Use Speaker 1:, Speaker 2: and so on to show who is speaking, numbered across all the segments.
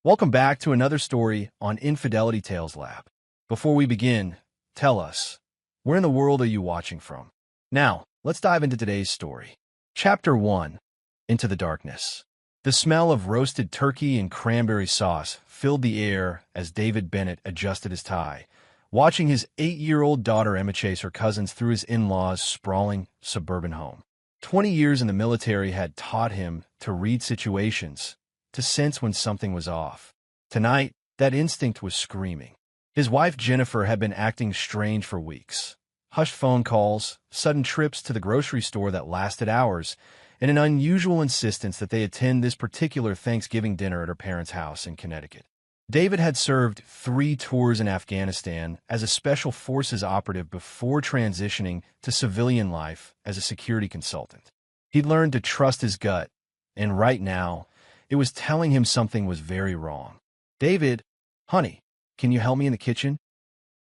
Speaker 1: Welcome back to another story on Infidelity Tales Lab. Before we begin, tell us, where in the world are you watching from? Now, let's dive into today's story. Chapter 1, Into the Darkness. The smell of roasted turkey and cranberry sauce filled the air as David Bennett adjusted his tie, watching his 8-year-old daughter Emma chase her cousins through his in-laws' sprawling suburban home. 20 years in the military had taught him to read situations, to sense when something was off. Tonight, that instinct was screaming. His wife Jennifer had been acting strange for weeks. Hushed phone calls, sudden trips to the grocery store that lasted hours, and an unusual insistence that they attend this particular Thanksgiving dinner at her parents' house in Connecticut. David had served 3 tours in Afghanistan as a special forces operative before transitioning to civilian life as a security consultant. He'd learned to trust his gut, and right now, it was telling him something was very wrong. "David, honey, can you help me in the kitchen?"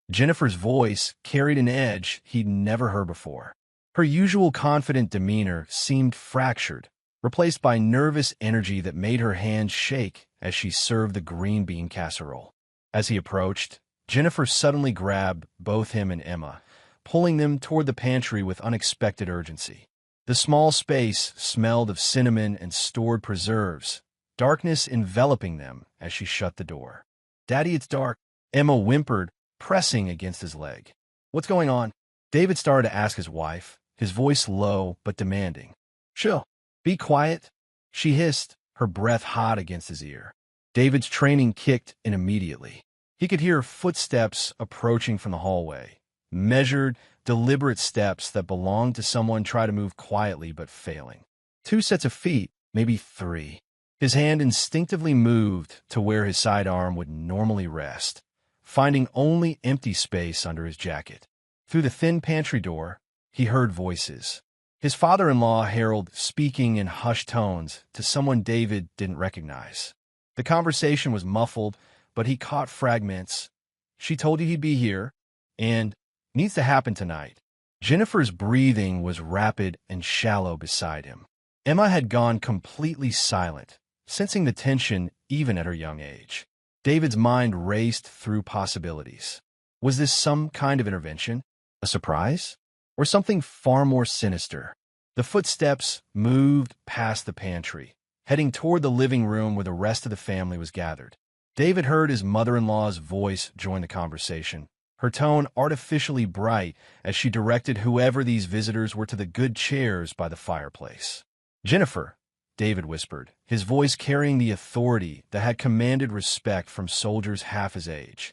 Speaker 1: Jennifer's voice carried an edge he'd never heard before. Her usual confident demeanor seemed fractured, replaced by nervous energy that made her hands shake as she served the green bean casserole. As he approached, Jennifer suddenly grabbed both him and Emma, pulling them toward the pantry with unexpected urgency. The small space smelled of cinnamon and stored preserves, darkness enveloping them as she shut the door. "Daddy, it's dark," Emma whimpered, pressing against his leg. "What's going on?" David started to ask his wife, his voice low but demanding. "Chill. Be quiet," she hissed, her breath hot against his ear. David's training kicked in immediately. He could hear footsteps approaching from the hallway, measured, deliberate steps that belonged to someone trying to move quietly but failing. 2 sets of feet, maybe 3. His hand instinctively moved to where his sidearm would normally rest, finding only empty space under his jacket. Through the thin pantry door, he heard voices. His father-in-law, Harold, speaking in hushed tones to someone David didn't recognize. The conversation was muffled, but he caught fragments. "She told you he'd be here, and needs to happen tonight." Jennifer's breathing was rapid and shallow beside him. Emma had gone completely silent, sensing the tension even at her young age. David's mind raced through possibilities. Was this some kind of intervention? A surprise? Or something far more sinister? The footsteps moved past the pantry, heading toward the living room where the rest of the family was gathered. David heard his mother-in-law's voice join the conversation, her tone artificially bright as she directed whoever these visitors were to the good chairs by the fireplace. "Jennifer," David whispered, his voice carrying the authority that had commanded respect from soldiers half his age.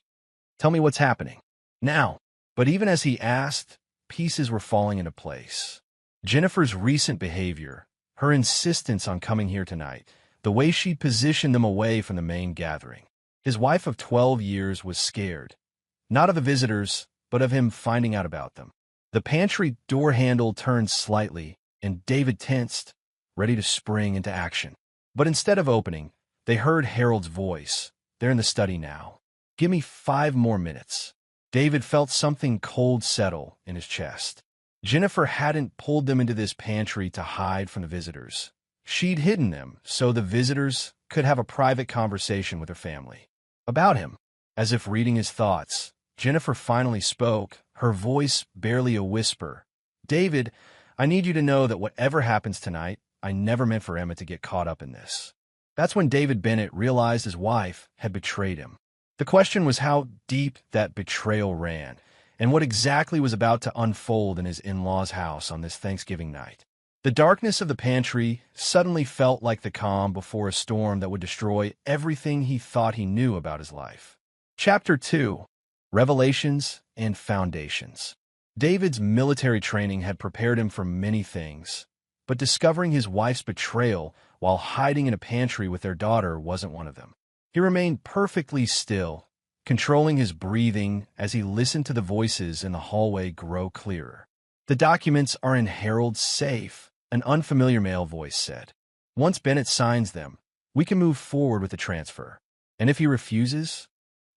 Speaker 1: "Tell me what's happening. Now." But even as he asked, pieces were falling into place. Jennifer's recent behavior, her insistence on coming here tonight, the way she positioned them away from the main gathering. His wife of 12 years was scared, not of the visitors, but of him finding out about them. The pantry door handle turned slightly, and David tensed, ready to spring into action. But instead of opening, they heard Harold's voice. "They're in the study now. Give me 5 more minutes." David felt something cold settle in his chest. Jennifer hadn't pulled them into this pantry to hide from the visitors. She'd hidden them so the visitors could have a private conversation with her family. About him, as if reading his thoughts, Jennifer finally spoke, her voice barely a whisper. "David, I need you to know that whatever happens tonight, I never meant for Emma to get caught up in this." That's when David Bennett realized his wife had betrayed him. The question was how deep that betrayal ran, and what exactly was about to unfold in his in-laws' house on this Thanksgiving night. The darkness of the pantry suddenly felt like the calm before a storm that would destroy everything he thought he knew about his life. Chapter 2, Revelations and Foundations. David's military training had prepared him for many things, but discovering his wife's betrayal while hiding in a pantry with their daughter wasn't one of them. He remained perfectly still, controlling his breathing as he listened to the voices in the hallway grow clearer. "The documents are in Harold's safe," an unfamiliar male voice said. "Once Bennett signs them, we can move forward with the transfer. And if he refuses?"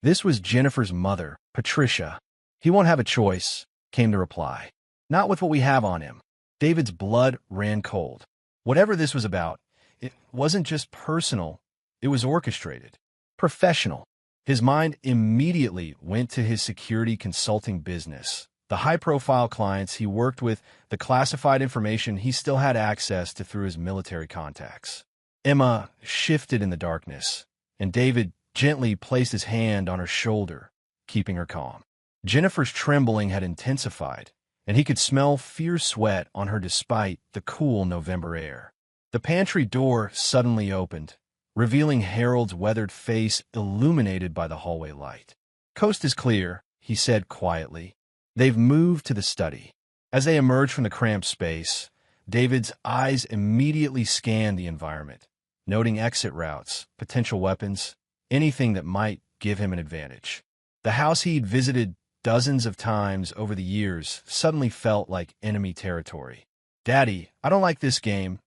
Speaker 1: This was Jennifer's mother, Patricia. "He won't have a choice," came the reply. "Not with what we have on him." David's blood ran cold. Whatever this was about, it wasn't just personal, it was orchestrated. Professional. His mind immediately went to his security consulting business, the high-profile clients he worked with, the classified information he still had access to through his military contacts. Emma shifted in the darkness, and David gently placed his hand on her shoulder, keeping her calm. Jennifer's trembling had intensified, and he could smell fierce sweat on her despite the cool November air. The pantry door suddenly opened, revealing Harold's weathered face illuminated by the hallway light. "Coast is clear," he said quietly. "They've moved to the study." As they emerged from the cramped space, David's eyes immediately scanned the environment, noting exit routes, potential weapons, anything that might give him an advantage. The house he'd visited dozens of times over the years suddenly felt like enemy territory. "Daddy, I don't like this game,"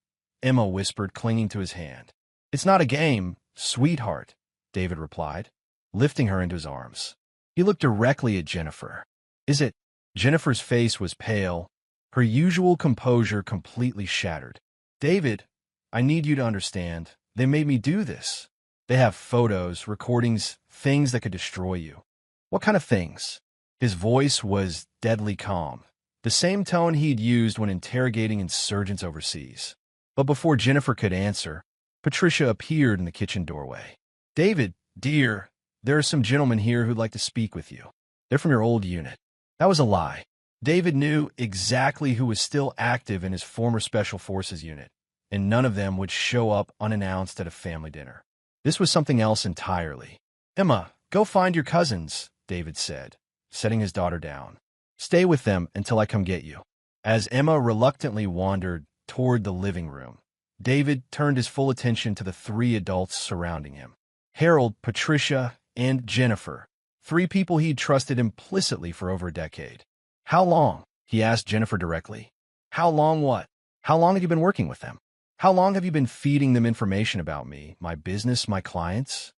Speaker 1: Emma whispered, clinging to his hand. "It's not a game, sweetheart," David replied, lifting her into his arms. He looked directly at Jennifer. "Is it?" Jennifer's face was pale, her usual composure completely shattered. "David, I need you to understand. They made me do this. They have photos, recordings, things that could destroy you." "What kind of things?" His voice was deadly calm, the same tone he'd used when interrogating insurgents overseas. But before Jennifer could answer, Patricia appeared in the kitchen doorway. "David, dear, there are some gentlemen here who'd like to speak with you. They're from your old unit." That was a lie. David knew exactly who was still active in his former Special Forces unit, and none of them would show up unannounced at a family dinner. This was something else entirely. "Emma, go find your cousins," David said, setting his daughter down. "Stay with them until I come get you." As Emma reluctantly wandered toward the living room, David turned his full attention to the three adults surrounding him. Harold, Patricia, and Jennifer, three people he'd trusted implicitly for over a decade. "How long?" he asked Jennifer directly. "How long what? How long have you been working with them? How long have you been feeding them information about me, my business, my clients?"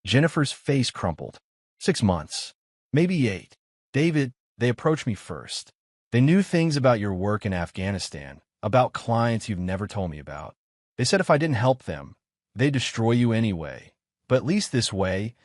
Speaker 1: Jennifer's face crumpled. 6 months. Maybe 8. "David, they approached me first. They knew things about your work in Afghanistan, about clients you've never told me about. They said if I didn't help them, they'd destroy you anyway. But at least this way,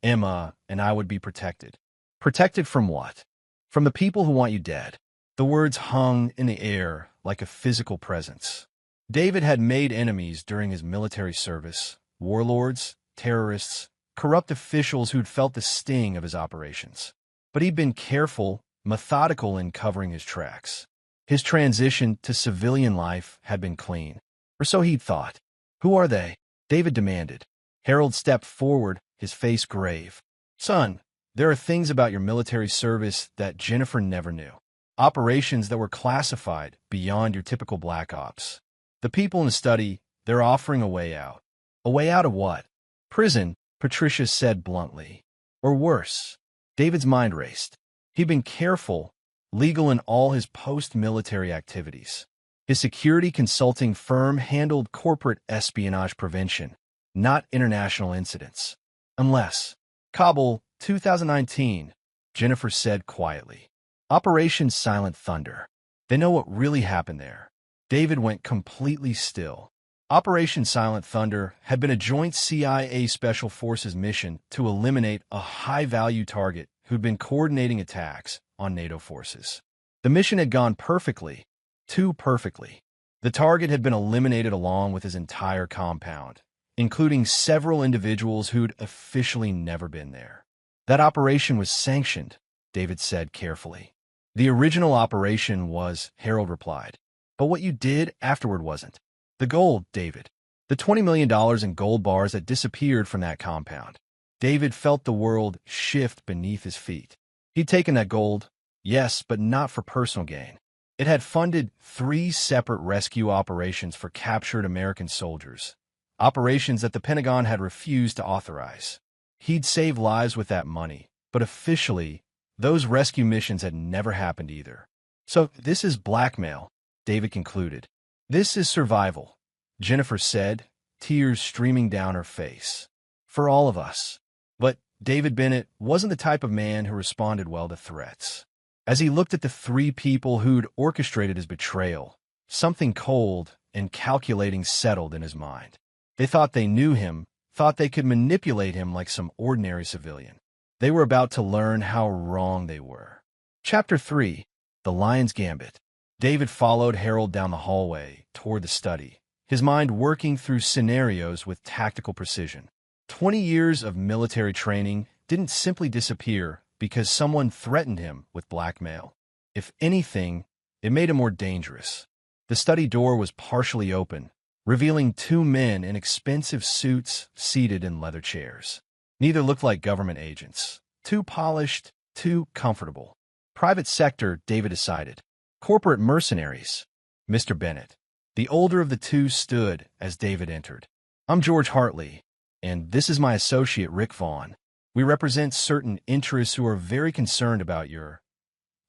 Speaker 1: Emma and I would be protected." "Protected from what?" "From the people who want you dead." The words hung in the air like a physical presence. David had made enemies during his military service, warlords, terrorists, corrupt officials who'd felt the sting of his operations. But he'd been careful, methodical in covering his tracks. His transition to civilian life had been clean, or so he'd thought. "Who are they?" David demanded. Harold stepped forward, his face grave. "Son, there are things about your military service that Jennifer never knew. Operations that were classified beyond your typical black ops. The people in the study, they're offering a way out." "A way out of what?" "Prison," Patricia said bluntly. "Or worse." David's mind raced. He'd been careful, legal in all his post-military activities. His security consulting firm handled corporate espionage prevention, not international incidents. "Unless." "Kabul, 2019, Jennifer said quietly. "Operation Silent Thunder. They know what really happened there." David went completely still. Operation Silent Thunder had been a joint CIA Special Forces mission to eliminate a high-value target who'd been coordinating attacks on NATO forces. The mission had gone perfectly, too perfectly. The target had been eliminated along with his entire compound, including several individuals who'd officially never been there. "That operation was sanctioned," David said carefully. "The original operation was," Harold replied. "But what you did afterward wasn't. The gold, David. The $20 million in gold bars that disappeared from that compound." David felt the world shift beneath his feet. He'd taken that gold, yes, but not for personal gain. It had funded 3 separate rescue operations for captured American soldiers, operations that the Pentagon had refused to authorize. He'd saved lives with that money, but officially, those rescue missions had never happened either. "So this is blackmail," David concluded. "This is survival," Jennifer said, tears streaming down her face. "For all of us." But David Bennett wasn't the type of man who responded well to threats. As he looked at the 3 people who'd orchestrated his betrayal, something cold and calculating settled in his mind. They thought they knew him, thought they could manipulate him like some ordinary civilian. They were about to learn how wrong they were. Chapter 3. The Lion's Gambit. David followed Harold down the hallway toward the study, his mind working through scenarios with tactical precision. 20 years of military training didn't simply disappear because someone threatened him with blackmail. If anything, it made him more dangerous. The study door was partially open, revealing two men in expensive suits seated in leather chairs. Neither looked like government agents. Too polished, too comfortable. Private sector, David decided. Corporate mercenaries. Mr. Bennett. The older of the two stood as David entered. I'm George Hartley, and this is my associate Rick Vaughn. We represent certain interests who are very concerned about your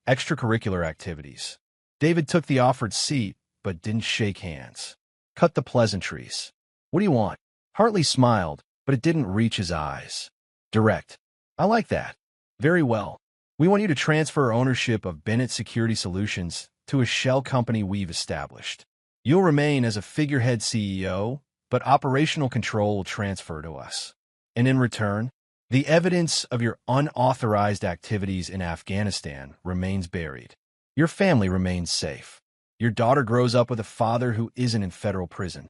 Speaker 1: extracurricular activities. David took the offered seat, but didn't shake hands. Cut the pleasantries. What do you want? Hartley smiled, but it didn't reach his eyes. Direct. I like that. Very well. We want you to transfer ownership of Bennett Security Solutions to a shell company we've established. You'll remain as a figurehead CEO, but operational control will transfer to us. And in return, the evidence of your unauthorized activities in Afghanistan remains buried. Your family remains safe. Your daughter grows up with a father who isn't in federal prison.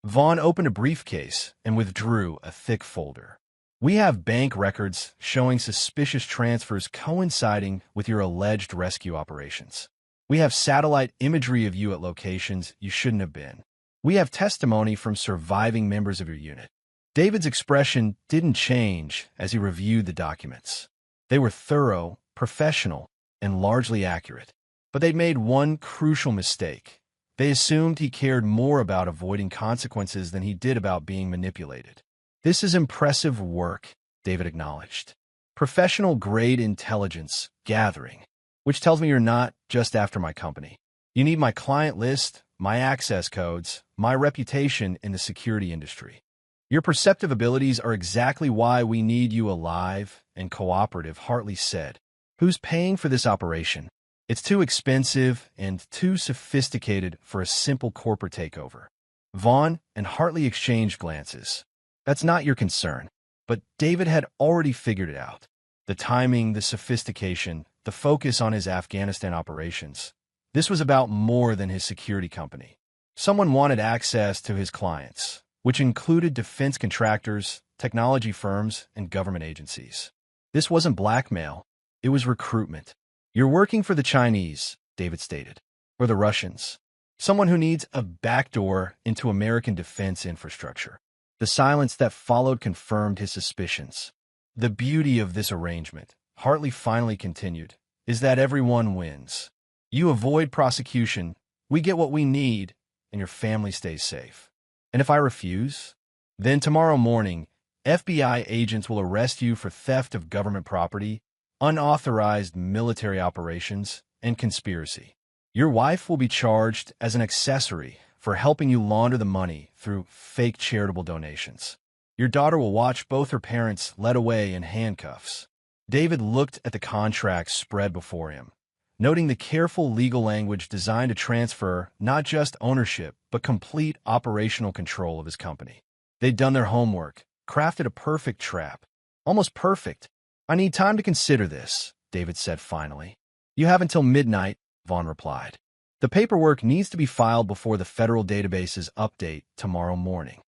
Speaker 1: Vaughn opened a briefcase and withdrew a thick folder. We have bank records showing suspicious transfers coinciding with your alleged rescue operations. We have satellite imagery of you at locations you shouldn't have been. We have testimony from surviving members of your unit. David's expression didn't change as he reviewed the documents. They were thorough, professional, and largely accurate. But they'd made one crucial mistake. They assumed he cared more about avoiding consequences than he did about being manipulated. This is impressive work, David acknowledged. Professional-grade intelligence gathering, which tells me you're not just after my company. You need my client list, my access codes, my reputation in the security industry. Your perceptive abilities are exactly why we need you alive and cooperative, Hartley said. Who's paying for this operation? It's too expensive and too sophisticated for a simple corporate takeover. Vaughn and Hartley exchanged glances. That's not your concern. But David had already figured it out. The timing, the sophistication, the focus on his Afghanistan operations. This was about more than his security company. Someone wanted access to his clients, which included defense contractors, technology firms, and government agencies. This wasn't blackmail. It was recruitment. You're working for the Chinese, David stated, or the Russians. Someone who needs a backdoor into American defense infrastructure. The silence that followed confirmed his suspicions. The beauty of this arrangement, Hartley finally continued, is that everyone wins. You avoid prosecution, we get what we need, and your family stays safe. And if I refuse, then tomorrow morning, FBI agents will arrest you for theft of government property, unauthorized military operations, and conspiracy. Your wife will be charged as an accessory for helping you launder the money through fake charitable donations. Your daughter will watch both her parents led away in handcuffs. David looked at the contract spread before him, noting the careful legal language designed to transfer not just ownership, but complete operational control of his company. They'd done their homework, crafted a perfect trap. Almost perfect. I need time to consider this, David said finally. You have until midnight, Vaughn replied. The paperwork needs to be filed before the federal databases update tomorrow morning.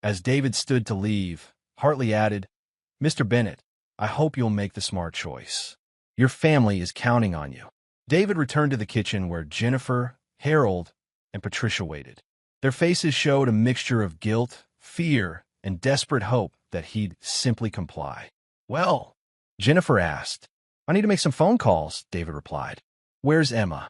Speaker 1: As David stood to leave, Hartley added, Mr. Bennett, I hope you'll make the smart choice. Your family is counting on you. David returned to the kitchen where Jennifer, Harold, and Patricia waited. Their faces showed a mixture of guilt, fear, and desperate hope that he'd simply comply. Well, Jennifer asked. I need to make some phone calls, David replied. Where's Emma?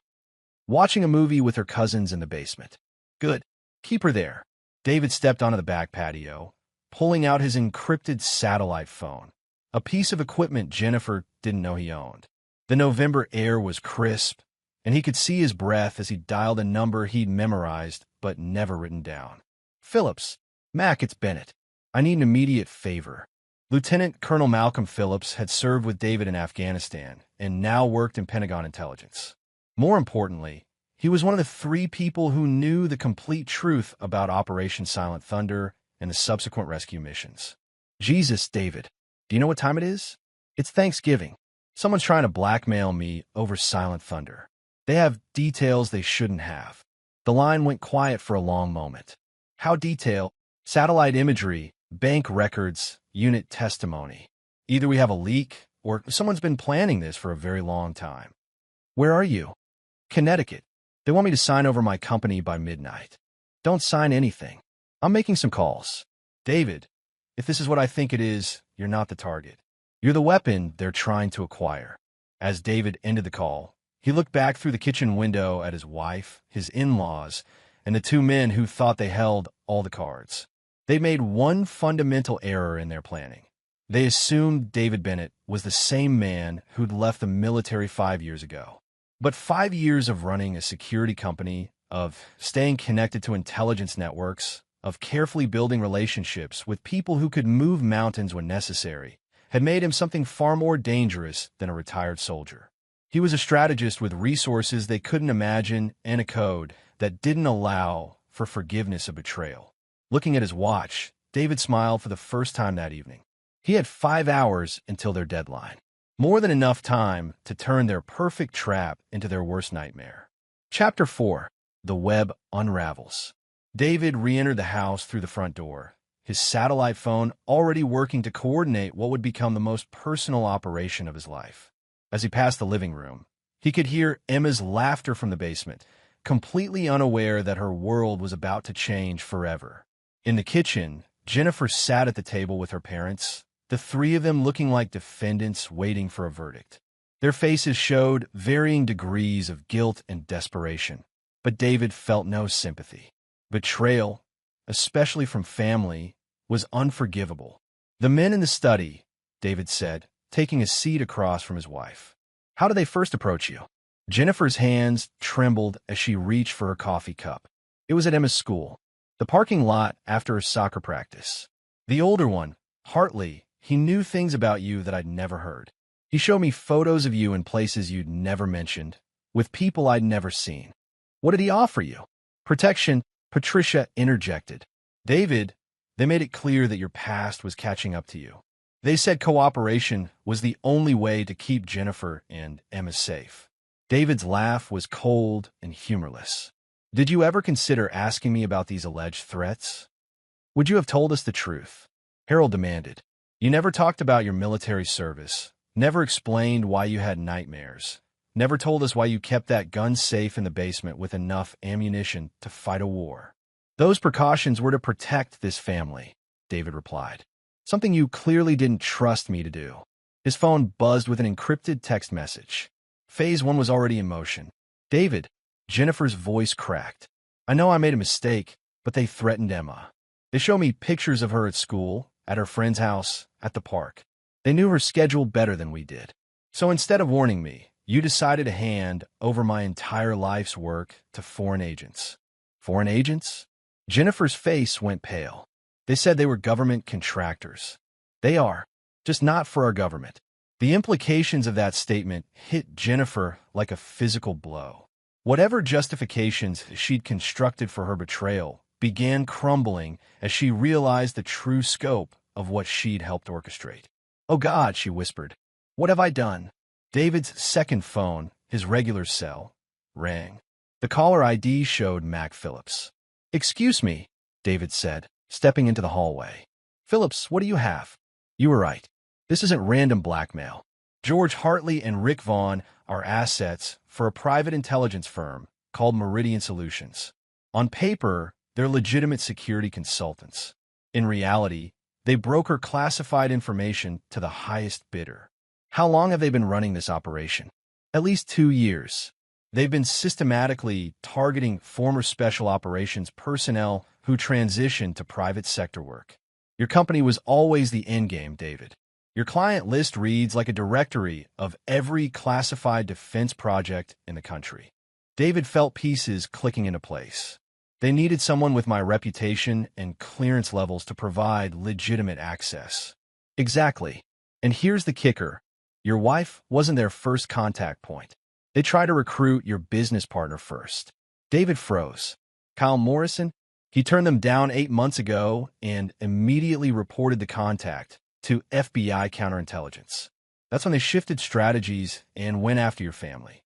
Speaker 1: Watching a movie with her cousins in the basement. Good. Keep her there. David stepped onto the back patio, pulling out his encrypted satellite phone, a piece of equipment Jennifer didn't know he owned. The November air was crisp, and he could see his breath as he dialed a number he'd memorized but never written down. Phillips. Mac, it's Bennett. I need an immediate favor. Lieutenant Colonel Malcolm Phillips had served with David in Afghanistan and now worked in Pentagon intelligence. More importantly, he was one of the 3 people who knew the complete truth about Operation Silent Thunder and the subsequent rescue missions. Jesus, David, do you know what time it is? It's Thanksgiving. Someone's trying to blackmail me over Silent Thunder. They have details they shouldn't have. The line went quiet for a long moment. How detailed? Satellite imagery, bank records, unit testimony. Either we have a leak, or someone's been planning this for a very long time. Where are you? Connecticut. They want me to sign over my company by midnight. Don't sign anything. I'm making some calls. David, if this is what I think it is, you're not the target. You're the weapon they're trying to acquire. As David ended the call, he looked back through the kitchen window at his wife, his in-laws, and the two men who thought they held all the cards. They made one fundamental error in their planning. They assumed David Bennett was the same man who'd left the military 5 years ago. But 5 years of running a security company, of staying connected to intelligence networks, of carefully building relationships with people who could move mountains when necessary, had made him something far more dangerous than a retired soldier. He was a strategist with resources they couldn't imagine and a code that didn't allow for forgiveness of betrayal. Looking at his watch, David smiled for the first time that evening. He had 5 hours until their deadline. More than enough time to turn their perfect trap into their worst nightmare. Chapter 4. The Web Unravels. David re-entered the house through the front door, his satellite phone already working to coordinate what would become the most personal operation of his life. As he passed the living room, he could hear Emma's laughter from the basement, completely unaware that her world was about to change forever. In the kitchen, Jennifer sat at the table with her parents, the three of them looking like defendants waiting for a verdict. Their faces showed varying degrees of guilt and desperation, but David felt no sympathy. Betrayal, especially from family, was unforgivable. The men in the study, David said, taking a seat across from his wife. How did they first approach you? Jennifer's hands trembled as she reached for her coffee cup. It was at Emma's school, the parking lot after her soccer practice. The older one, Hartley, he knew things about you that I'd never heard. He showed me photos of you in places you'd never mentioned, with people I'd never seen. What did he offer you? Protection, Patricia interjected. David, they made it clear that your past was catching up to you. They said cooperation was the only way to keep Jennifer and Emma safe. David's laugh was cold and humorless. Did you ever consider asking me about these alleged threats? Would you have told us the truth? Harold demanded. You never talked about your military service, never explained why you had nightmares, never told us why you kept that gun safe in the basement with enough ammunition to fight a war. Those precautions were to protect this family, David replied. Something you clearly didn't trust me to do. His phone buzzed with an encrypted text message. Phase 1 was already in motion. David, Jennifer's voice cracked. I know I made a mistake, but they threatened Emma. They showed me pictures of her at school, at her friend's house, at the park. They knew her schedule better than we did. So instead of warning me, you decided to hand over my entire life's work to foreign agents. Foreign agents? Jennifer's face went pale. They said they were government contractors. They are, just not for our government. The implications of that statement hit Jennifer like a physical blow. Whatever justifications she'd constructed for her betrayal began crumbling as she realized the true scope of what she'd helped orchestrate. Oh God, she whispered. What have I done? David's second phone, his regular cell, rang. The caller ID showed Mac Phillips. Excuse me, David said, stepping into the hallway. Phillips, what do you have? You were right. This isn't random blackmail. George Hartley and Rick Vaughn are assets for a private intelligence firm called Meridian Solutions. On paper, they're legitimate security consultants. In reality, they broker classified information to the highest bidder. How long have they been running this operation? At least 2 years. They've been systematically targeting former special operations personnel who transitioned to private sector work. Your company was always the endgame, David. Your client list reads like a directory of every classified defense project in the country. David felt pieces clicking into place. They needed someone with my reputation and clearance levels to provide legitimate access. Exactly. And here's the kicker. Your wife wasn't their first contact point. They tried to recruit your business partner first. David froze. Kyle Morrison? He turned them down 8 months ago and immediately reported the contact to FBI counterintelligence. That's when they shifted strategies and went after your family.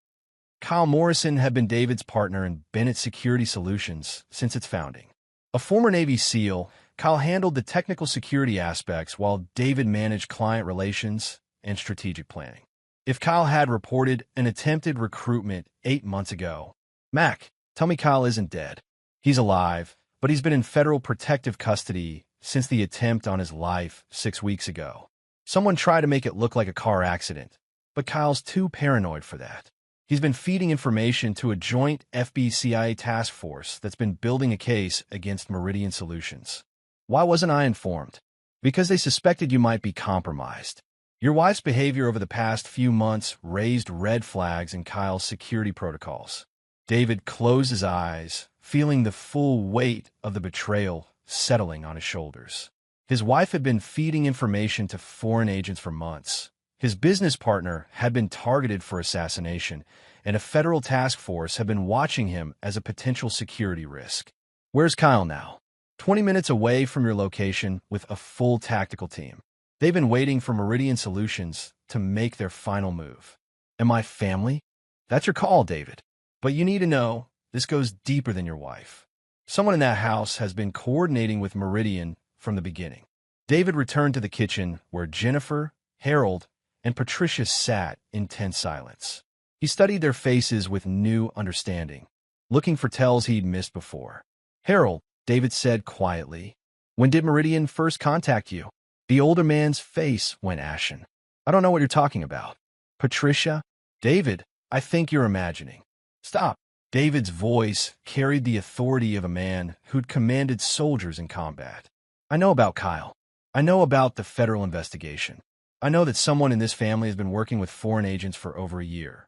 Speaker 1: Kyle Morrison had been David's partner in Bennett Security Solutions since its founding. A former Navy SEAL, Kyle handled the technical security aspects while David managed client relations and strategic planning. If Kyle had reported an attempted recruitment 8 months ago, Mac, tell me Kyle isn't dead. He's alive, but he's been in federal protective custody since the attempt on his life 6 weeks ago. Someone tried to make it look like a car accident, but Kyle's too paranoid for that. He's been feeding information to a joint FBI task force that's been building a case against Meridian Solutions. Why wasn't I informed? Because they suspected you might be compromised. Your wife's behavior over the past few months raised red flags in Kyle's security protocols. David closed his eyes, feeling the full weight of the betrayal settling on his shoulders. His wife had been feeding information to foreign agents for months. His business partner had been targeted for assassination, and a federal task force had been watching him as a potential security risk. Where's Kyle now? 20 minutes away from your location with a full tactical team. They've been waiting for Meridian Solutions to make their final move. Am I family? That's your call, David. But you need to know, this goes deeper than your wife. Someone in that house has been coordinating with Meridian from the beginning. David returned to the kitchen where Jennifer, Harold, and Patricia sat in tense silence. He studied their faces with new understanding, looking for tells he'd missed before. Harold, David said quietly, when did Meridian first contact you? The older man's face went ashen. I don't know what you're talking about. Patricia? David, I think you're imagining. Stop. David's voice carried the authority of a man who'd commanded soldiers in combat. I know about Kyle. I know about the federal investigation. I know that someone in this family has been working with foreign agents for over a year.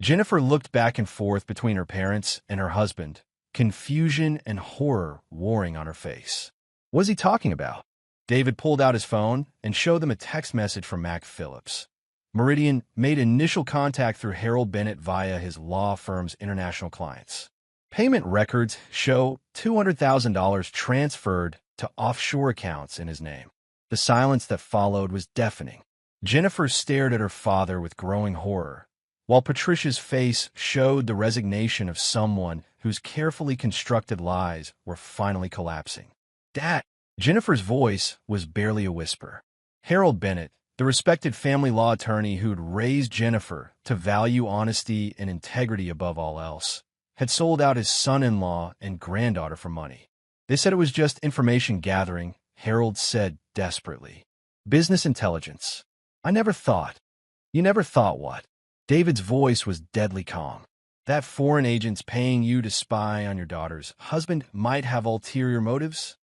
Speaker 1: Jennifer looked back and forth between her parents and her husband, confusion and horror warring on her face. What is he talking about? David pulled out his phone and showed them a text message from Mac Phillips. Meridian made initial contact through Harold Bennett via his law firm's international clients. Payment records show $200,000 transferred to offshore accounts in his name. The silence that followed was deafening. Jennifer stared at her father with growing horror, while Patricia's face showed the resignation of someone whose carefully constructed lies were finally collapsing. Dad! Jennifer's voice was barely a whisper. Harold Bennett, the respected family law attorney who'd raised Jennifer to value honesty and integrity above all else, had sold out his son-in-law and granddaughter for money. They said it was just information gathering, Harold said desperately. Business intelligence. I never thought. You never thought what? David's voice was deadly calm. That foreign agent's paying you to spy on your daughter's husband might have ulterior motives?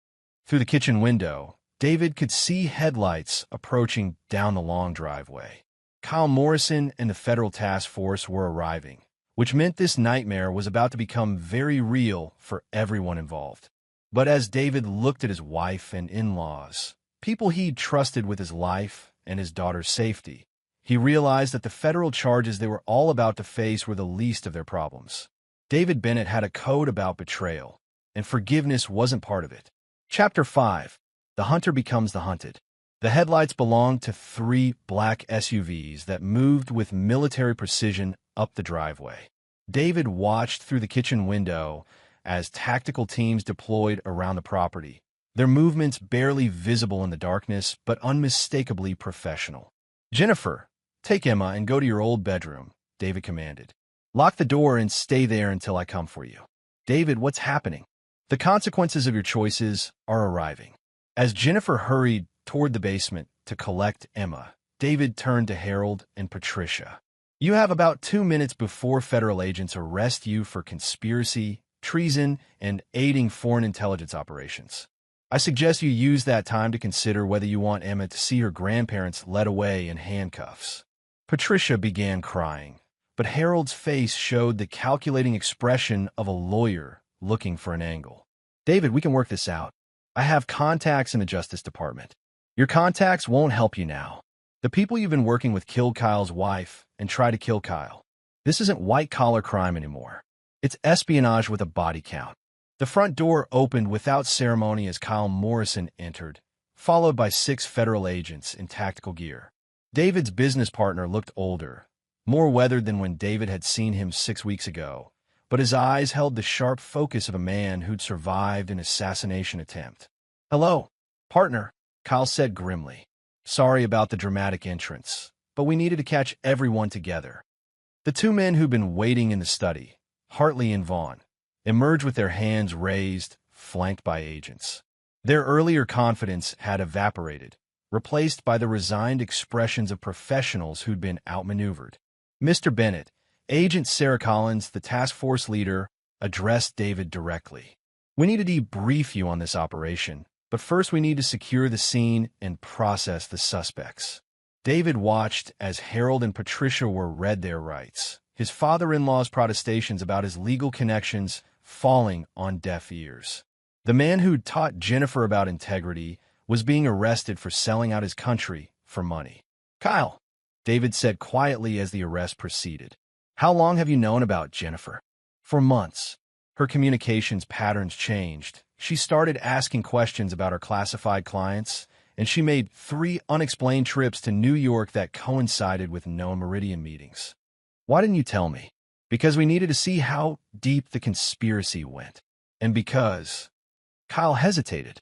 Speaker 1: Through the kitchen window, David could see headlights approaching down the long driveway. Kyle Morrison and the federal task force were arriving, which meant this nightmare was about to become very real for everyone involved. But as David looked at his wife and in-laws, people he'd trusted with his life and his daughter's safety, he realized that the federal charges they were all about to face were the least of their problems. David Bennett had a code about betrayal, and forgiveness wasn't part of it. Chapter 5. The Hunter Becomes the Hunted. The headlights belonged to 3 black SUVs that moved with military precision up the driveway. David watched through the kitchen window as tactical teams deployed around the property, their movements barely visible in the darkness but unmistakably professional. Jennifer, take Emma and go to your old bedroom, David commanded. Lock the door and stay there until I come for you. David, what's happening? The consequences of your choices are arriving. As Jennifer hurried toward the basement to collect Emma, David turned to Harold and Patricia. You have about 2 minutes before federal agents arrest you for conspiracy, treason, and aiding foreign intelligence operations. I suggest you use that time to consider whether you want Emma to see her grandparents led away in handcuffs. Patricia began crying, but Harold's face showed the calculating expression of a lawyer looking for an angle. David, we can work this out. I have contacts in the Justice Department. Your contacts won't help you now. The people you've been working with killed Kyle's wife and tried to kill Kyle. This isn't white-collar crime anymore. It's espionage with a body count. The front door opened without ceremony as Kyle Morrison entered, followed by 6 federal agents in tactical gear. David's business partner looked older, more weathered than when David had seen him 6 weeks ago, but his eyes held the sharp focus of a man who'd survived an assassination attempt. "Hello, partner," Kyle said grimly. "Sorry about the dramatic entrance, but we needed to catch everyone together." The 2 men who'd been waiting in the study, Hartley and Vaughn, emerged with their hands raised, flanked by agents. Their earlier confidence had evaporated, replaced by the resigned expressions of professionals who'd been outmaneuvered. Mr. Bennett, Agent Sarah Collins, the task force leader, addressed David directly. "We need to debrief you on this operation, but first we need to secure the scene and process the suspects." David watched as Harold and Patricia were read their rights, his father-in-law's protestations about his legal connections falling on deaf ears. The man who'd taught Jennifer about integrity was being arrested for selling out his country for money. "Kyle," David said quietly as the arrest proceeded, "how long have you known about Jennifer?" "For months." Her communications patterns changed. She started asking questions about her classified clients, and she made 3 unexplained trips to New York that coincided with known Meridian meetings. "Why didn't you tell me?" "Because we needed to see how deep the conspiracy went. And because—" Kyle hesitated.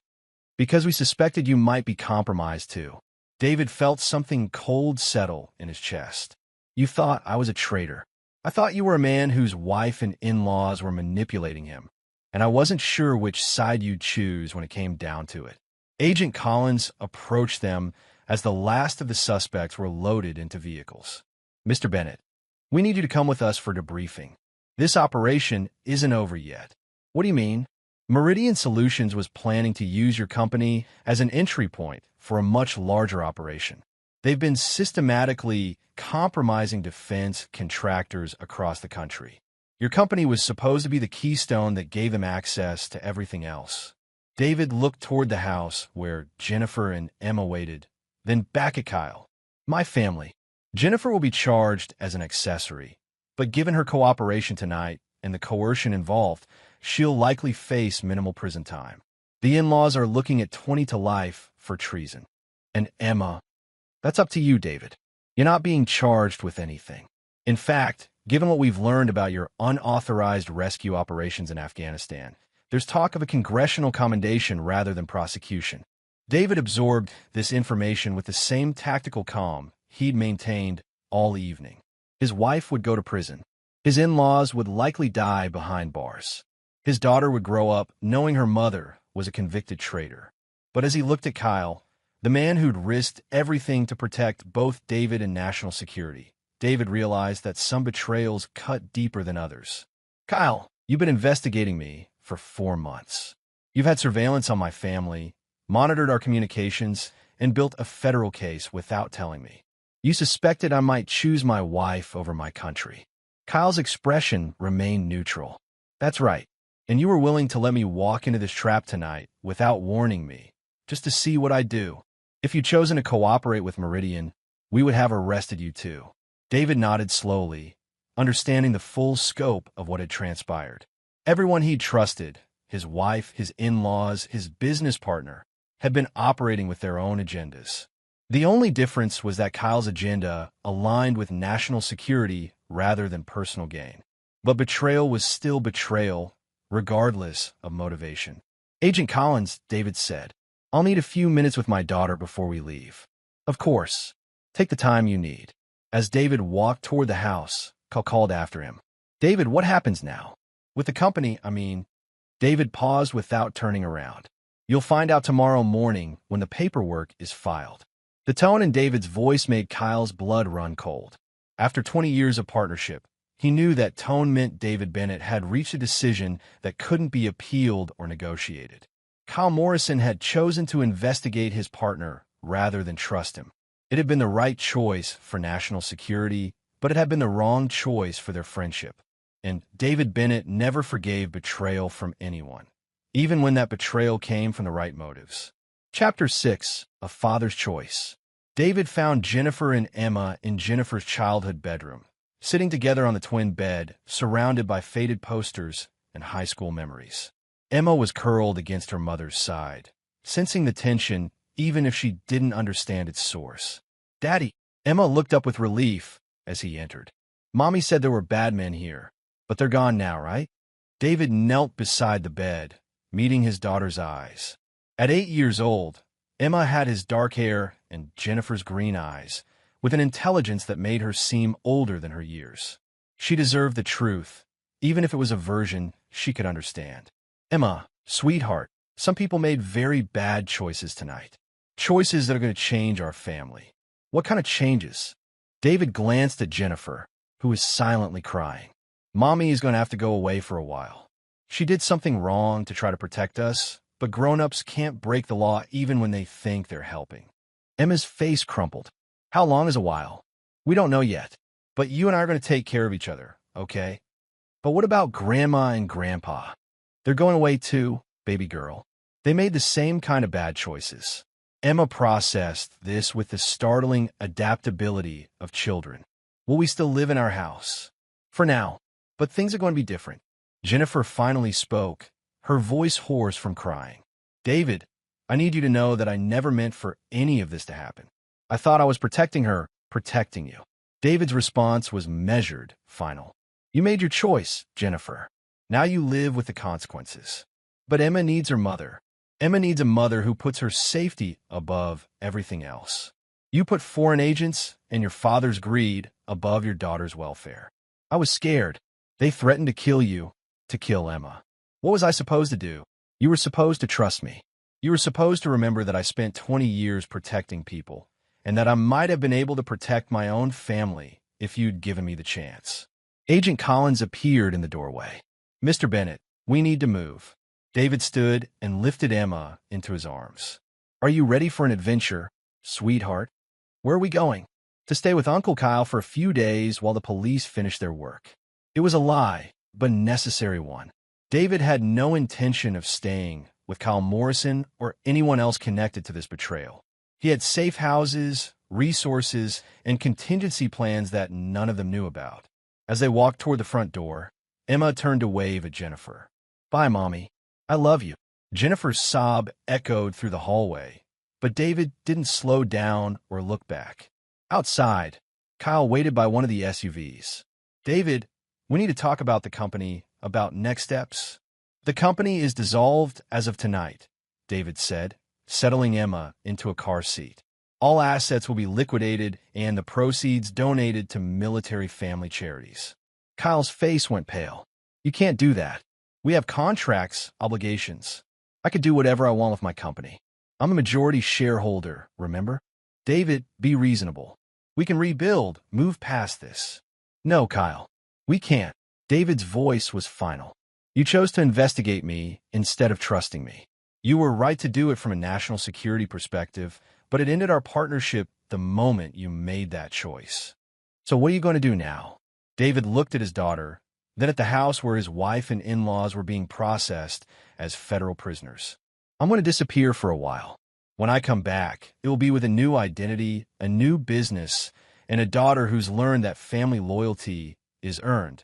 Speaker 1: "Because we suspected you might be compromised too." David felt something cold settle in his chest. "You thought I was a traitor. I thought you were a man whose wife and in-laws were manipulating him, and I wasn't sure which side you'd choose when it came down to it." Agent Collins approached them as the last of the suspects were loaded into vehicles. "Mr. Bennett, we need you to come with us for debriefing. This operation isn't over yet." "What do you mean?" "Meridian Solutions was planning to use your company as an entry point for a much larger operation. They've been systematically compromising defense contractors across the country. Your company was supposed to be the keystone that gave them access to everything else." David looked toward the house where Jennifer and Emma waited, then back at Kyle. "My family. Jennifer will be charged as an accessory, but given her cooperation tonight and the coercion involved, she'll likely face minimal prison time. The in-laws are looking at 20 to life for treason. And Emma, that's up to you, David. You're not being charged with anything. In fact, given what we've learned about your unauthorized rescue operations in Afghanistan, there's talk of a congressional commendation rather than prosecution." David absorbed this information with the same tactical calm he'd maintained all evening. His wife would go to prison. His in-laws would likely die behind bars. His daughter would grow up knowing her mother was a convicted traitor. But as he looked at Kyle, the man who'd risked everything to protect both David and national security, David realized that some betrayals cut deeper than others. "Kyle, you've been investigating me for 4 months. You've had surveillance on my family, monitored our communications, and built a federal case without telling me. You suspected I might choose my wife over my country." Kyle's expression remained neutral. "That's right. And you were willing to let me walk into this trap tonight without warning me, just to see what I'd do. If you'd chosen to cooperate with Meridian, we would have arrested you too." David nodded slowly, understanding the full scope of what had transpired. Everyone he'd trusted, his wife, his in-laws, his business partner, had been operating with their own agendas. The only difference was that Kyle's agenda aligned with national security rather than personal gain. But betrayal was still betrayal, regardless of motivation. "Agent Collins," David said, "I'll need a few minutes with my daughter before we leave." "Of course. Take the time you need." As David walked toward the house, Kyle called after him. "David, what happens now? With the company, I mean." David paused without turning around. "You'll find out tomorrow morning when the paperwork is filed." The tone in David's voice made Kyle's blood run cold. After 20 years of partnership, he knew that tone meant David Bennett had reached a decision that couldn't be appealed or negotiated. Kyle Morrison had chosen to investigate his partner rather than trust him. It had been the right choice for national security, but it had been the wrong choice for their friendship. And David Bennett never forgave betrayal from anyone, even when that betrayal came from the right motives. Chapter 6: A Father's Choice. David found Jennifer and Emma in Jennifer's childhood bedroom, sitting together on the twin bed, surrounded by faded posters and high school memories. Emma was curled against her mother's side, sensing the tension even if she didn't understand its source. "Daddy!" Emma looked up with relief as he entered. "Mommy said there were bad men here, but they're gone now, right?" David knelt beside the bed, meeting his daughter's eyes. At 8 years old, Emma had his dark hair and Jennifer's green eyes, with an intelligence that made her seem older than her years. She deserved the truth, even if it was a version she could understand. "Emma, sweetheart, some people made very bad choices tonight. Choices that are going to change our family." "What kind of changes?" David glanced at Jennifer, who was silently crying. "Mommy is going to have to go away for a while. She did something wrong to try to protect us, but grown-ups can't break the law even when they think they're helping." Emma's face crumpled. "How long is a while?" "We don't know yet, but you and I are going to take care of each other, okay?" "But what about Grandma and Grandpa? They're going away too, baby girl. They made the same kind of bad choices." Emma processed this with the startling adaptability of children. "Will we still live in our house?" "For now, but things are going to be different." Jennifer finally spoke, her voice hoarse from crying. "David, I need you to know that I never meant for any of this to happen. I thought I was protecting her, protecting you." David's response was measured, final. "You made your choice, Jennifer. Now you live with the consequences." But Emma needs her mother. Emma needs a mother who puts her safety above everything else. You put foreign agents and your father's greed above your daughter's welfare. I was scared. They threatened to kill you, to kill Emma. What was I supposed to do? You were supposed to trust me. You were supposed to remember that I spent 20 years protecting people, and that I might have been able to protect my own family if you'd given me the chance. Agent Collins appeared in the doorway. "Mr. Bennett, we need to move." David stood and lifted Emma into his arms. "Are you ready for an adventure, sweetheart?" "Where are we going?" "To stay with Uncle Kyle for a few days while the police finish their work." It was a lie, but necessary one. David had no intention of staying with Kyle Morrison or anyone else connected to this betrayal. He had safe houses, resources, and contingency plans that none of them knew about. As they walked toward the front door, Emma turned to wave at Jennifer. "Bye, Mommy. I love you." Jennifer's sob echoed through the hallway, but David didn't slow down or look back. Outside, Kyle waited by one of the SUVs. "David, we need to talk about the company, about next steps." "The company is dissolved as of tonight," David said, settling Emma into a car seat. "All assets will be liquidated and the proceeds donated to military family charities." Kyle's face went pale. "You can't do that. We have contracts, obligations. I could do whatever I want with my company. I'm a majority shareholder, remember?" "David, be reasonable. We can rebuild, move past this." "No, Kyle, we can't." David's voice was final. "You chose to investigate me instead of trusting me. You were right to do it from a national security perspective, but it ended our partnership the moment you made that choice. So what are you going to do now?" David looked at his daughter, then at the house where his wife and in-laws were being processed as federal prisoners. "I'm going to disappear for a while. When I come back, it will be with a new identity, a new business, and a daughter who's learned that family loyalty is earned,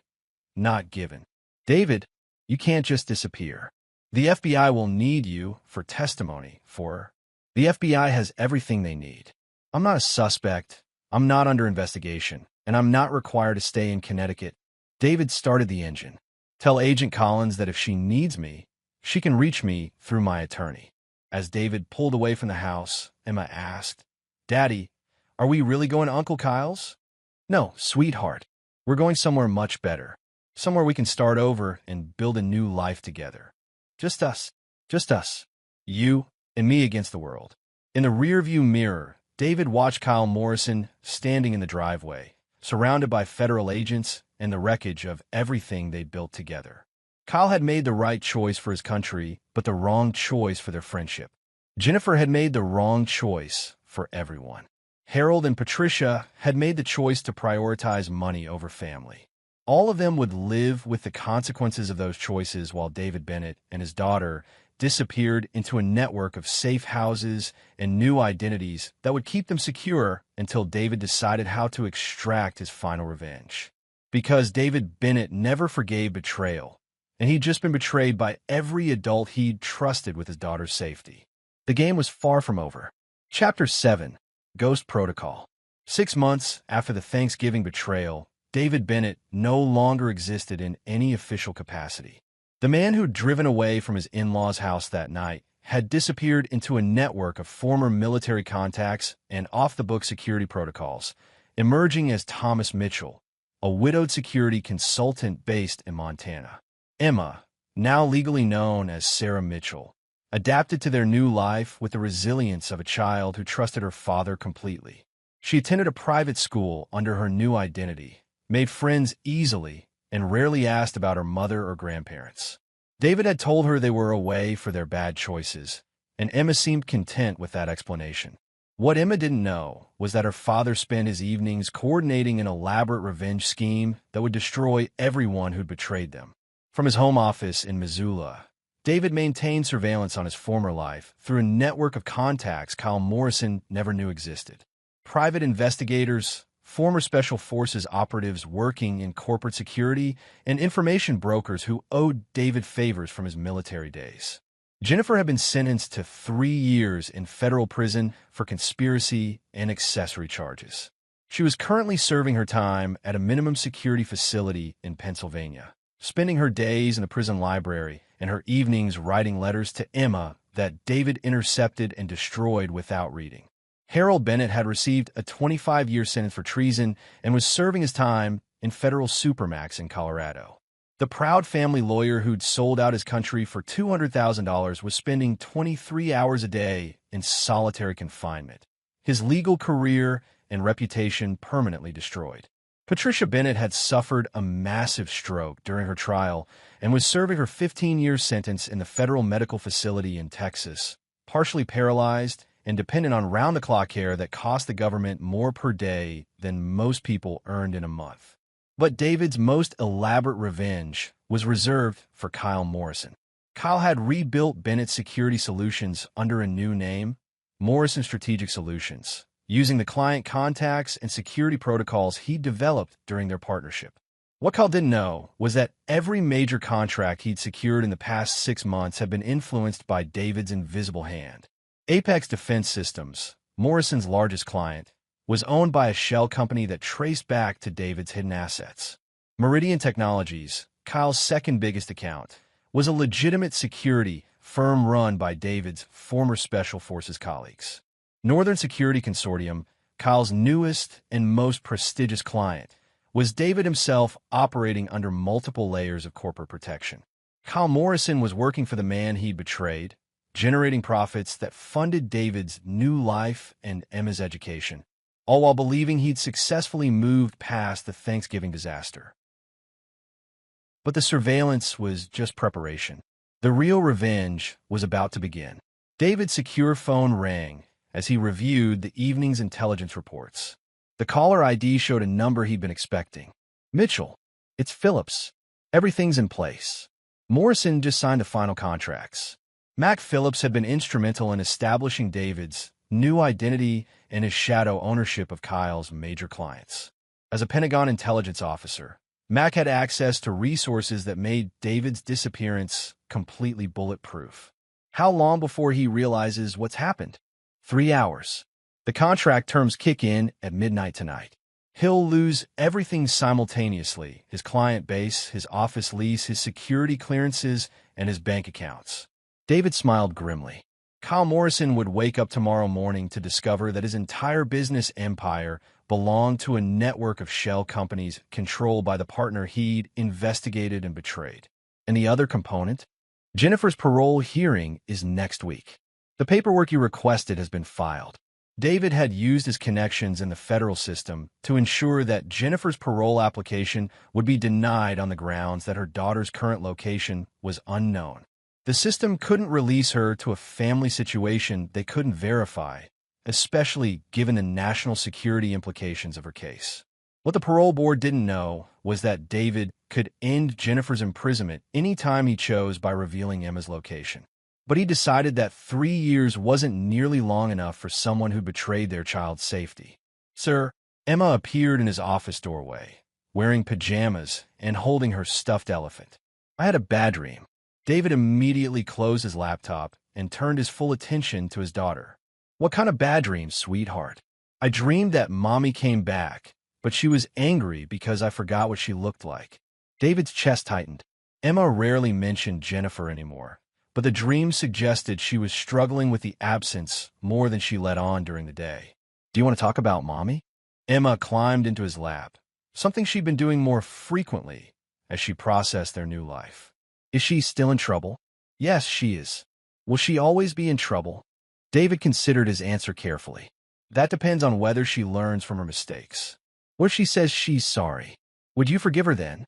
Speaker 1: not given." "David, you can't just disappear. The FBI will need you for testimony, The FBI has everything they need. I'm not a suspect, I'm not under investigation, and I'm not required to stay in Connecticut." David started the engine. "Tell Agent Collins that if she needs me, she can reach me through my attorney." As David pulled away from the house, Emma asked, "Daddy, are we really going to Uncle Kyle's?" "No, sweetheart. We're going somewhere much better. Somewhere we can start over and build a new life together. Just us. Just us. You and me against the world." In the rearview mirror, David watched Kyle Morrison standing in the driveway, surrounded by federal agents and the wreckage of everything they built together. Kyle had made the right choice for his country, but the wrong choice for their friendship. Jennifer had made the wrong choice for everyone. Harold and Patricia had made the choice to prioritize money over family. All of them would live with the consequences of those choices while David Bennett and his daughter disappeared into a network of safe houses and new identities that would keep them secure until David decided how to extract his final revenge. Because David Bennett never forgave betrayal, and he'd just been betrayed by every adult he'd trusted with his daughter's safety. The game was far from over. Chapter 7, Ghost Protocol. 6 months after the Thanksgiving betrayal, David Bennett no longer existed in any official capacity. The man who'd driven away from his in-laws' house that night had disappeared into a network of former military contacts and off-the-book security protocols, emerging as Thomas Mitchell, a widowed security consultant based in Montana. Emma, now legally known as Sarah Mitchell, adapted to their new life with the resilience of a child who trusted her father completely. She attended a private school under her new identity, made friends easily, and rarely asked about her mother or grandparents. David had told her they were away for their bad choices, and Emma seemed content with that explanation. What Emma didn't know was that her father spent his evenings coordinating an elaborate revenge scheme that would destroy everyone who'd betrayed them. From his home office in Missoula, David maintained surveillance on his former life through a network of contacts Kyle Morrison never knew existed. Private investigators, former Special Forces operatives working in corporate security, and information brokers who owed David favors from his military days. Jennifer had been sentenced to 3 years in federal prison for conspiracy and accessory charges. She was currently serving her time at a minimum security facility in Pennsylvania, spending her days in the prison library and her evenings writing letters to Emma that David intercepted and destroyed without reading. Harold Bennett had received a 25-year sentence for treason and was serving his time in federal supermax in Colorado. The proud family lawyer who'd sold out his country for $200,000 was spending 23 hours a day in solitary confinement, his legal career and reputation permanently destroyed. Patricia Bennett had suffered a massive stroke during her trial and was serving her 15-year sentence in the federal medical facility in Texas, partially paralyzed and dependent on round-the-clock care that cost the government more per day than most people earned in a month. But David's most elaborate revenge was reserved for Kyle Morrison. Kyle had rebuilt Bennett's security solutions under a new name, Morrison Strategic Solutions, using the client contacts and security protocols he developed during their partnership. What Kyle didn't know was that every major contract he'd secured in the past 6 months had been influenced by David's invisible hand. Apex Defense Systems, Morrison's largest client, was owned by a shell company that traced back to David's hidden assets. Meridian Technologies, Kyle's second biggest account, was a legitimate security firm run by David's former Special Forces colleagues. Northern Security Consortium, Kyle's newest and most prestigious client, was David himself operating under multiple layers of corporate protection. Kyle Morrison was working for the man he'd betrayed, generating profits that funded David's new life and Emma's education, all while believing he'd successfully moved past the Thanksgiving disaster. But the surveillance was just preparation. The real revenge was about to begin. David's secure phone rang as he reviewed the evening's intelligence reports. The caller ID showed a number he'd been expecting. Mitchell, it's Phillips. Everything's in place. Morrison just signed the final contracts. Mac Phillips had been instrumental in establishing David's new identity and his shadow ownership of Kyle's major clients. As a Pentagon intelligence officer, Mac had access to resources that made David's disappearance completely bulletproof. How long before he realizes what's happened? 3 hours. The contract terms kick in at midnight tonight. He'll lose everything simultaneously: his client base, his office lease, his security clearances, and his bank accounts. David smiled grimly. Kyle Morrison would wake up tomorrow morning to discover that his entire business empire belonged to a network of shell companies controlled by the partner he'd investigated and betrayed. And the other component? Jennifer's parole hearing is next week. The paperwork you requested has been filed. David had used his connections in the federal system to ensure that Jennifer's parole application would be denied on the grounds that her daughter's current location was unknown. The system couldn't release her to a family situation they couldn't verify, especially given the national security implications of her case. What the parole board didn't know was that David could end Jennifer's imprisonment any time he chose by revealing Emma's location. But he decided that 3 years wasn't nearly long enough for someone who betrayed their child's safety. Sir, Emma appeared in his office doorway, wearing pajamas and holding her stuffed elephant. I had a bad dream. David immediately closed his laptop and turned his full attention to his daughter. What kind of bad dream, sweetheart? I dreamed that mommy came back, but she was angry because I forgot what she looked like. David's chest tightened. Emma rarely mentioned Jennifer anymore, but the dream suggested she was struggling with the absence more than she let on during the day. Do you want to talk about mommy? Emma climbed into his lap, something she'd been doing more frequently as she processed their new life. Is she still in trouble? Yes, she is. Will she always be in trouble? David considered his answer carefully. That depends on whether she learns from her mistakes. What if she says she's sorry? Would you forgive her then?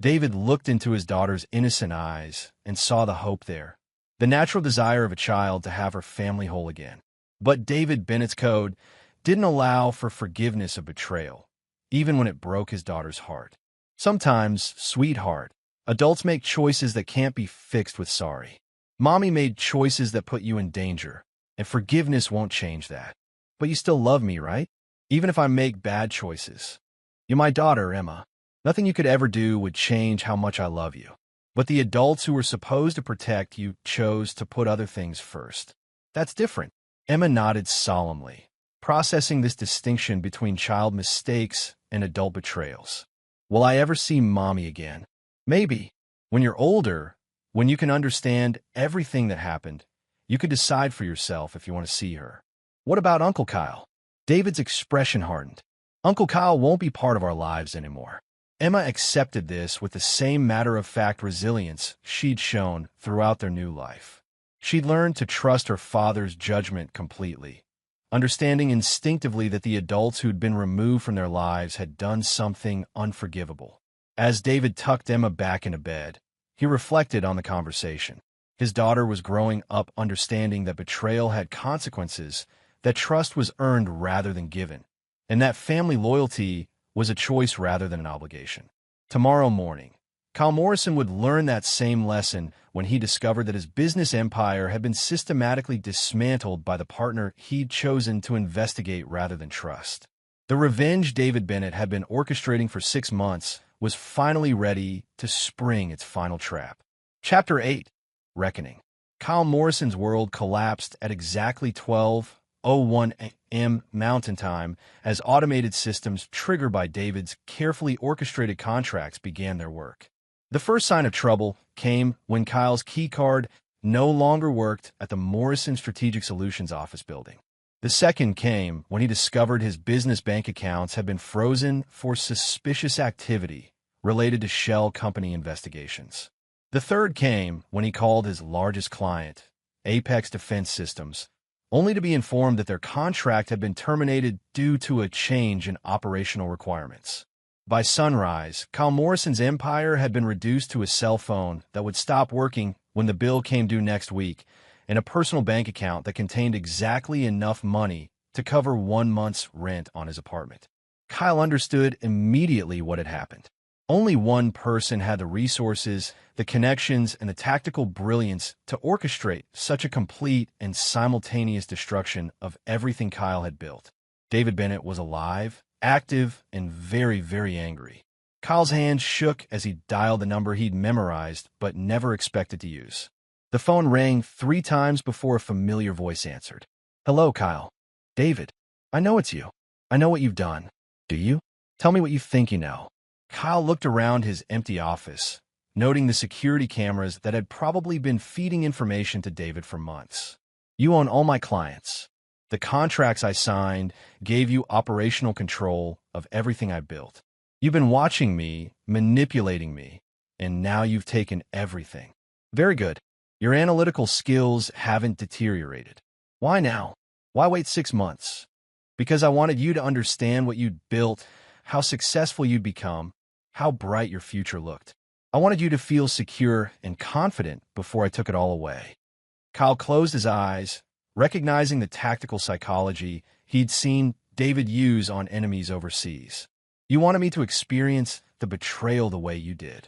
Speaker 1: David looked into his daughter's innocent eyes and saw the hope there, the natural desire of a child to have her family whole again. But David Bennett's code didn't allow for forgiveness of betrayal, even when it broke his daughter's heart. Sometimes, sweetheart, adults make choices that can't be fixed with sorry. Mommy made choices that put you in danger, and forgiveness won't change that. But you still love me, right? Even if I make bad choices. You're my daughter, Emma. Nothing you could ever do would change how much I love you. But the adults who were supposed to protect you chose to put other things first. That's different. Emma nodded solemnly, processing this distinction between child mistakes and adult betrayals. Will I ever see mommy again? Maybe. When you're older, when you can understand everything that happened, you can decide for yourself if you want to see her. What about Uncle Kyle? David's expression hardened. Uncle Kyle won't be part of our lives anymore. Emma accepted this with the same matter-of-fact resilience she'd shown throughout their new life. She'd learned to trust her father's judgment completely, understanding instinctively that the adults who'd been removed from their lives had done something unforgivable. As David tucked Emma back into bed, he reflected on the conversation. His daughter was growing up understanding that betrayal had consequences, that trust was earned rather than given, and that family loyalty was a choice rather than an obligation. Tomorrow morning, Kyle Morrison would learn that same lesson when he discovered that his business empire had been systematically dismantled by the partner he'd chosen to investigate rather than trust. The revenge David Bennett had been orchestrating for 6 months was finally ready to spring its final trap. Chapter 8. Reckoning. Kyle Morrison's world collapsed at exactly 12:01 a.m. Mountain Time as automated systems triggered by David's carefully orchestrated contracts began their work. The first sign of trouble came when Kyle's keycard no longer worked at the Morrison Strategic Solutions office building. The second came when he discovered his business bank accounts had been frozen for suspicious activity related to shell company investigations. The third came when he called his largest client, Apex Defense Systems, only to be informed that their contract had been terminated due to a change in operational requirements. By sunrise, Kyle Morrison's empire had been reduced to a cell phone that would stop working when the bill came due next week, and a personal bank account that contained exactly enough money to cover 1 month's rent on his apartment. Kyle understood immediately what had happened. Only one person had the resources, the connections, and the tactical brilliance to orchestrate such a complete and simultaneous destruction of everything Kyle had built. David Bennett was alive, active, and very, very angry. Kyle's hands shook as he dialed the number he'd memorized but never expected to use. The phone rang 3 times before a familiar voice answered. Hello, Kyle. David. I know it's you. I know what you've done. Do you? Tell me what you think you know. Kyle looked around his empty office, noting the security cameras that had probably been feeding information to David for months. You own all my clients. The contracts I signed gave you operational control of everything I built. You've been watching me, manipulating me, and now you've taken everything. Very good. Your analytical skills haven't deteriorated. Why now? Why wait 6 months? Because I wanted you to understand what you'd built, how successful you'd become, how bright your future looked. I wanted you to feel secure and confident before I took it all away. Kyle closed his eyes, recognizing the tactical psychology he'd seen David use on enemies overseas. You wanted me to experience the betrayal the way you did.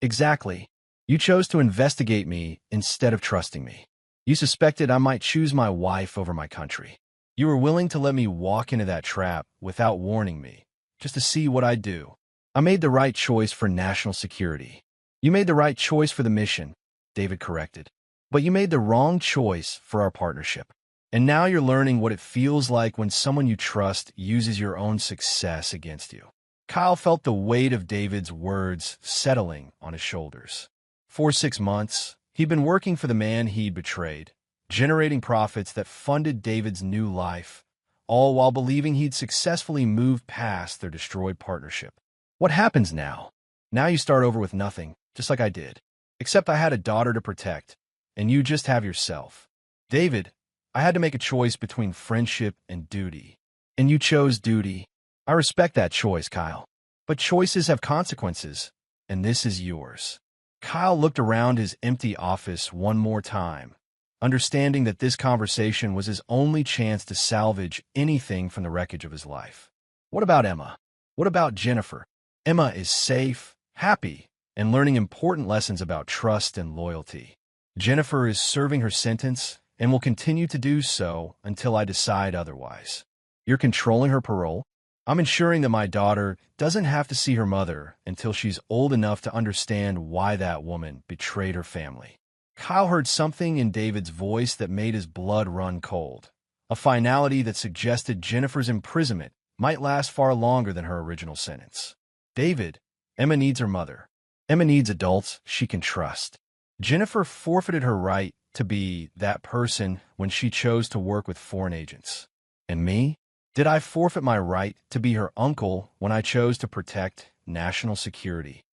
Speaker 1: Exactly. You chose to investigate me instead of trusting me. You suspected I might choose my wife over my country. You were willing to let me walk into that trap without warning me, just to see what I'd do. I made the right choice for national security. You made the right choice for the mission, David corrected. But you made the wrong choice for our partnership. And now you're learning what it feels like when someone you trust uses your own success against you. Kyle felt the weight of David's words settling on his shoulders. For 6 months, he'd been working for the man he'd betrayed, generating profits that funded David's new life, all while believing he'd successfully moved past their destroyed partnership. What happens now? Now you start over with nothing, just like I did. Except I had a daughter to protect, and you just have yourself. David, I had to make a choice between friendship and duty. And you chose duty. I respect that choice, Kyle. But choices have consequences, and this is yours. Kyle looked around his empty office one more time, understanding that this conversation was his only chance to salvage anything from the wreckage of his life. What about Emma? What about Jennifer? Emma is safe, happy, and learning important lessons about trust and loyalty. Jennifer is serving her sentence and will continue to do so until I decide otherwise. You're controlling her parole? I'm ensuring that my daughter doesn't have to see her mother until she's old enough to understand why that woman betrayed her family. Kyle heard something in David's voice that made his blood run cold, a finality that suggested Jennifer's imprisonment might last far longer than her original sentence. David, Emma needs her mother. Emma needs adults she can trust. Jennifer forfeited her right to be that person when she chose to work with foreign agents. And me? Did I forfeit my right to be her uncle when I chose to protect national security?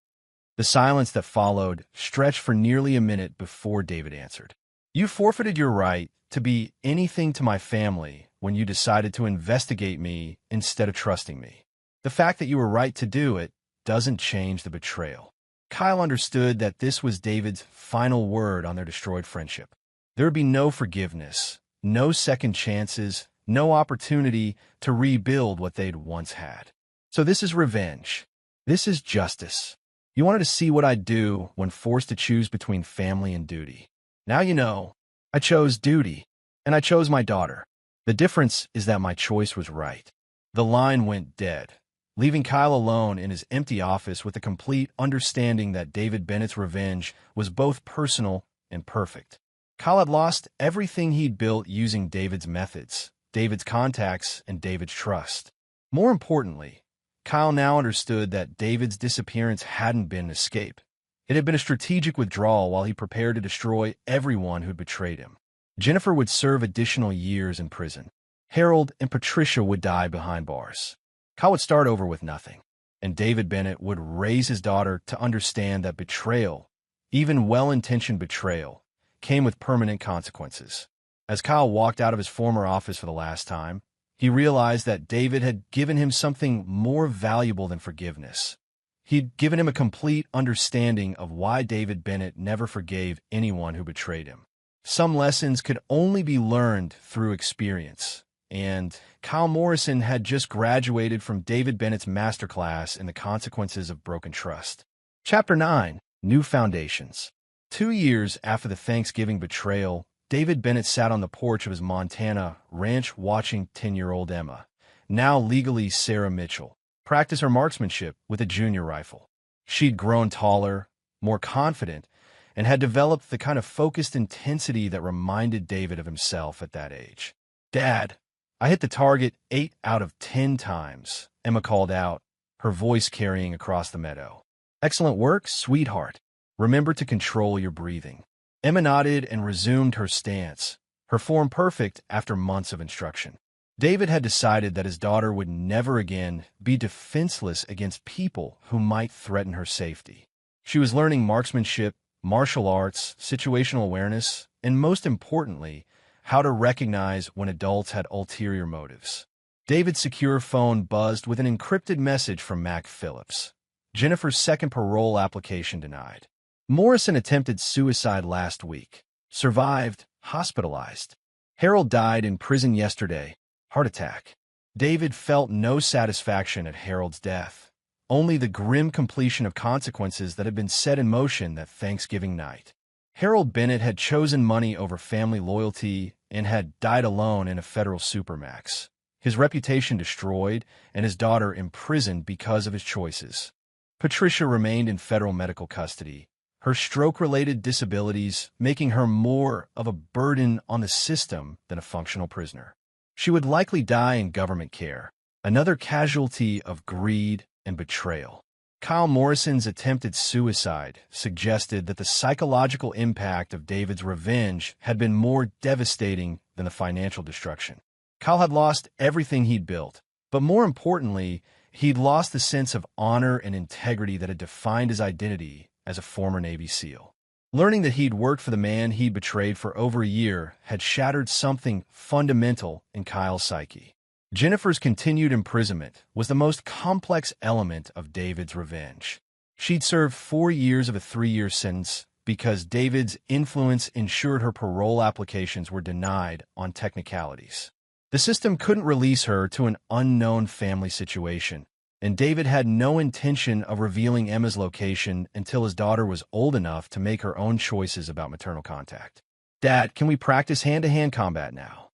Speaker 1: The silence that followed stretched for nearly a minute before David answered. You forfeited your right to be anything to my family when you decided to investigate me instead of trusting me. The fact that you were right to do it doesn't change the betrayal. Kyle understood that this was David's final word on their destroyed friendship. There would be no forgiveness, no second chances, no opportunity to rebuild what they'd once had. So this is revenge. This is justice. You wanted to see what I'd do when forced to choose between family and duty. Now you know. I chose duty, and I chose my daughter. The difference is that my choice was right. The line went dead, leaving Kyle alone in his empty office with a complete understanding that David Bennett's revenge was both personal and perfect. Kyle had lost everything he'd built using David's methods, David's contacts, and David's trust. More importantly, Kyle now understood that David's disappearance hadn't been an escape. It had been a strategic withdrawal while he prepared to destroy everyone who'd betrayed him. Jennifer would serve additional years in prison. Harold and Patricia would die behind bars. Kyle would start over with nothing, and David Bennett would raise his daughter to understand that betrayal, even well-intentioned betrayal, came with permanent consequences. As Kyle walked out of his former office for the last time, he realized that David had given him something more valuable than forgiveness. He'd given him a complete understanding of why David Bennett never forgave anyone who betrayed him. Some lessons could only be learned through experience, and Kyle Morrison had just graduated from David Bennett's masterclass in the consequences of broken trust. Chapter 9, New Foundations. 2 years after the Thanksgiving betrayal, David Bennett sat on the porch of his Montana ranch watching 10-year-old Emma, now legally Sarah Mitchell, practice her marksmanship with a junior rifle. She'd grown taller, more confident, and had developed the kind of focused intensity that reminded David of himself at that age. "Dad, I hit the target 8 out of 10 times," Emma called out, her voice carrying across the meadow. "Excellent work, sweetheart. Remember to control your breathing." Emma nodded and resumed her stance, her form perfect after months of instruction. David had decided that his daughter would never again be defenseless against people who might threaten her safety. She was learning marksmanship, martial arts, situational awareness, and most importantly, how to recognize when adults had ulterior motives. David's secure phone buzzed with an encrypted message from Mac Phillips. Jennifer's second parole application denied. Morrison attempted suicide last week. Survived, hospitalized. Harold died in prison yesterday. Heart attack. David felt no satisfaction at Harold's death, only the grim completion of consequences that had been set in motion that Thanksgiving night. Harold Bennett had chosen money over family loyalty and had died alone in a federal supermax. His reputation destroyed and his daughter imprisoned because of his choices. Patricia remained in federal medical custody, her stroke-related disabilities making her more of a burden on the system than a functional prisoner. She would likely die in government care, another casualty of greed and betrayal. Kyle Morrison's attempted suicide suggested that the psychological impact of David's revenge had been more devastating than the financial destruction. Kyle had lost everything he'd built, but more importantly, he'd lost the sense of honor and integrity that had defined his identity as a former Navy SEAL. Learning that he'd worked for the man he'd betrayed for over a year had shattered something fundamental in Kyle's psyche. Jennifer's continued imprisonment was the most complex element of David's revenge. She'd served 4 years of a 3-year sentence because David's influence ensured her parole applications were denied on technicalities. The system couldn't release her to an unknown family situation, and David had no intention of revealing Emma's location until his daughter was old enough to make her own choices about maternal contact. "Dad, can we practice hand-to-hand combat now?"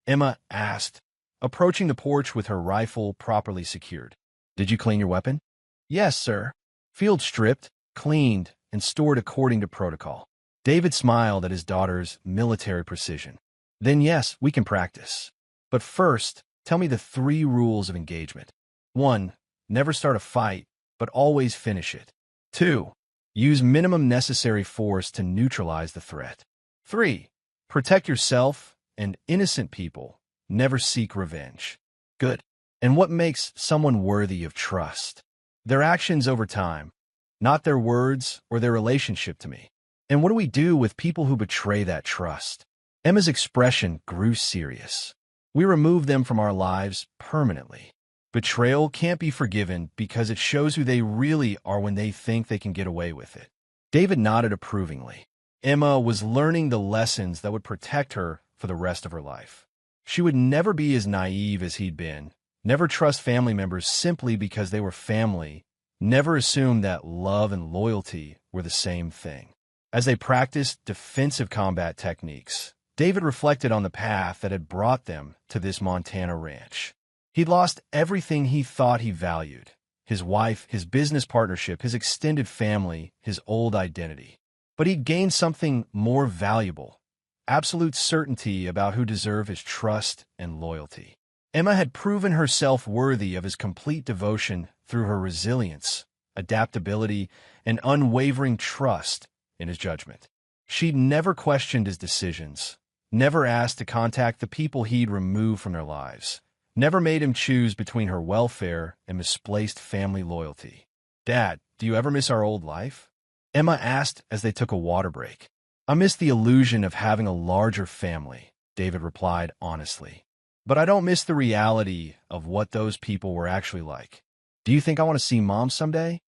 Speaker 1: Emma asked, approaching the porch with her rifle properly secured. "Did you clean your weapon?" "Yes, sir. Field stripped, cleaned, and stored according to protocol." David smiled at his daughter's military precision. "Then yes, we can practice. But first, tell me the 3 rules of engagement. 1. Never start a fight, but always finish it. 2. Use minimum necessary force to neutralize the threat. 3. Protect yourself and innocent people. Never seek revenge." "Good. And what makes someone worthy of trust?" "Their actions over time, not their words or their relationship to me." "And what do we do with people who betray that trust?" Emma's expression grew serious. "We remove them from our lives permanently. Betrayal can't be forgiven because it shows who they really are when they think they can get away with it." David nodded approvingly. Emma was learning the lessons that would protect her for the rest of her life. She would never be as naive as he'd been, never trust family members simply because they were family, never assume that love and loyalty were the same thing. As they practiced defensive combat techniques, David reflected on the path that had brought them to this Montana ranch. He'd lost everything he thought he valued: his wife, his business partnership, his extended family, his old identity. But he'd gained something more valuable: absolute certainty about who deserved his trust and loyalty. Emma had proven herself worthy of his complete devotion through her resilience, adaptability, and unwavering trust in his judgment. She'd never questioned his decisions, never asked to contact the people he'd removed from their lives, never made him choose between her welfare and misplaced family loyalty. "Dad, do you ever miss our old life?" Emma asked as they took a water break. "I miss the illusion of having a larger family," David replied honestly. "But I don't miss the reality of what those people were actually like." "Do you think I want to see Mom someday?"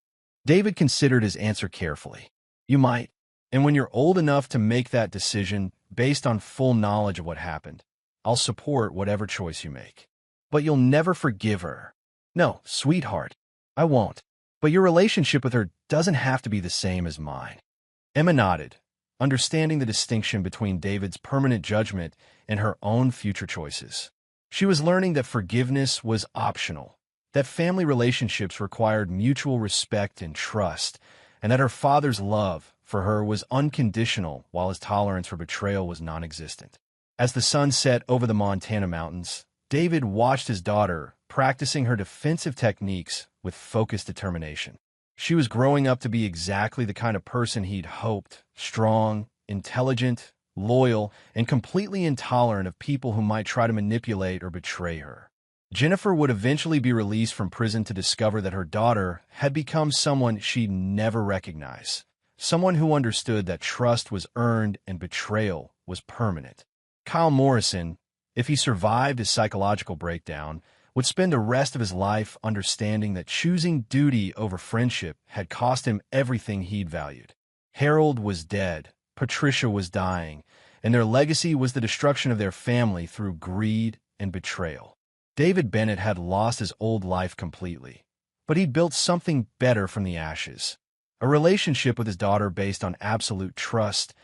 Speaker 1: David considered his answer carefully. "You might. And when you're old enough to make that decision based on full knowledge of what happened, I'll support whatever choice you make. But you'll never forgive her." "No, sweetheart, I won't. But your relationship with her doesn't have to be the same as mine." Emma nodded, understanding the distinction between David's permanent judgment and her own future choices. She was learning that forgiveness was optional, that family relationships required mutual respect and trust, and that her father's love for her was unconditional while his tolerance for betrayal was non-existent. As the sun set over the Montana mountains, David watched his daughter practicing her defensive techniques with focused determination. She was growing up to be exactly the kind of person he'd hoped: strong, intelligent, loyal, and completely intolerant of people who might try to manipulate or betray her. Jennifer would eventually be released from prison to discover that her daughter had become someone she'd never recognize, someone who understood that trust was earned and betrayal was permanent. Kyle Morrison, if he survived his psychological breakdown, would spend the rest of his life understanding that choosing duty over friendship had cost him everything he'd valued. Harold was dead, Patricia was dying, and their legacy was the destruction of their family through greed and betrayal. David Bennett had lost his old life completely, but he'd built something better from the ashes: a relationship with his daughter based on absolute trust,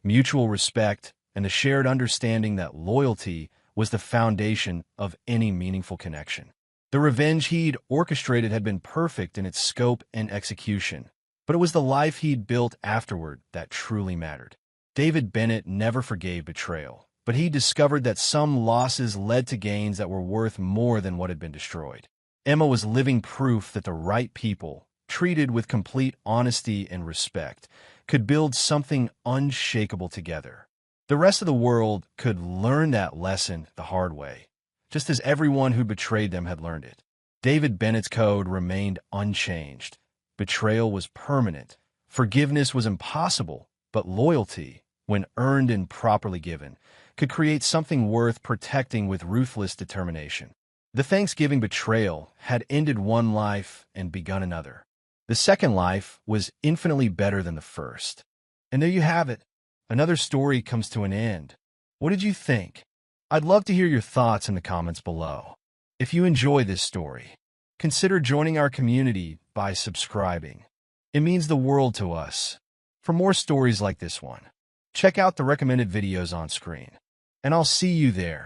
Speaker 1: mutual respect, and the shared understanding that loyalty was the foundation of any meaningful connection. The revenge he'd orchestrated had been perfect in its scope and execution, But it was the life he'd built afterward that truly mattered. David Bennett never forgave betrayal, but he discovered that some losses led to gains that were worth more than what had been destroyed. Emma was living proof that the right people, treated with complete honesty and respect, could build something unshakable together. The rest of the world could learn that lesson the hard way, just as everyone who betrayed them had learned it. David Bennett's code remained unchanged. Betrayal was permanent. Forgiveness was impossible, but loyalty, when earned and properly given, could create something worth protecting with ruthless determination. The Thanksgiving betrayal had ended one life and begun another. The second life was infinitely better than the first. And there you have it. Another story comes to an end. What did you think? I'd love to hear your thoughts in the comments below. If you enjoy this story, consider joining our community by subscribing. It means the world to us. For more stories like this one, check out the recommended videos on screen. And I'll see you there.